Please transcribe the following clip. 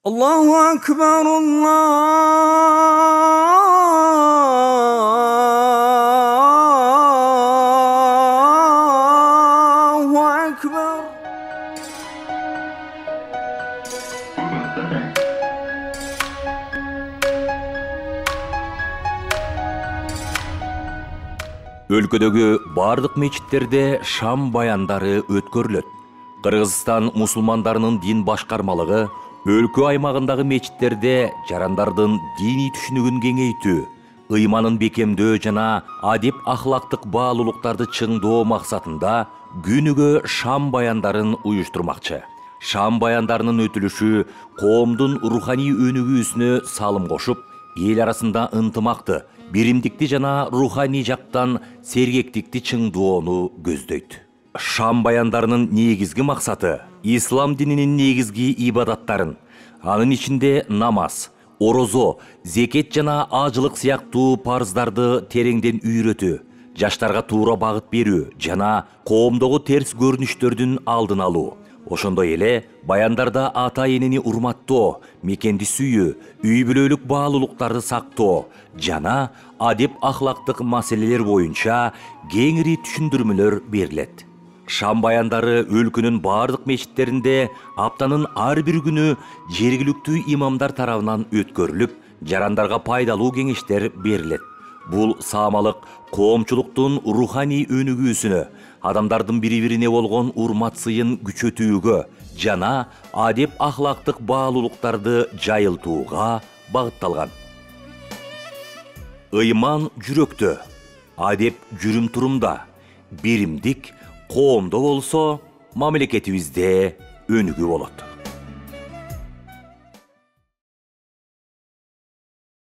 Allahu Ekber, Allahu Ekber. Өлкөдөгү бардык мечиттерде шам баяндары өткөрүлөт. Кыргызстан мусулмандарынын дин башкармалыгы өлкө аймагындагы мечиттерде жарандардын диний түшүнүгүн кеңейтүү, ыйманын бекемдөө жана адеп ахлактык баалуулуктарды чыңдоо максатында күнүгө шам баяндарын уюштурмакчы. Шам баяндарынын өтүлүшү коомдун руханий өнүгүүсүнө салым кошуп, эл арасында ынтымакты, биримдикти жана руханий жактан сергектикти чыңдоону көздөйт. Шам баяндарынын негизги максаты ислам дининин негизги ибадаттарын, анын ичинде намаз, орозо, зекет жана ажылык сыяктуу парыздарды тереңден үйрөтүү, жаштарга туура багыт берүү жана коомдогу терс көрүнүштөрдүн алдын алуу. Ошондой эле баяндарда ата энени урматтоо, мекенди сүйүү, үй бүлөлүк баалуулуктарды сактоо жана адеп ахлактык маселелер боюнча кеңири түшүндүрмөлөр берилет. Шам баяндары өлкөнүн бардык мечиттеринде аптанын ар бир күнү жергиликтүү имамдар тарабынан өткөрүлүп, жарандарга пайдалуу кеңештер берилет. Бул саамалык коомчулуктун руханий өнүгүүсүнө, адамдардын бири-бирине болгон урмат сыйын күчөтүүгө жана адеп ахлактык баалуулуктарды жайылтууга багытталган. Ыйман жүрөктө, адеп жүрүм-турумда, биримдик коомдо болсо мамлекетибизде өнүгүү болот.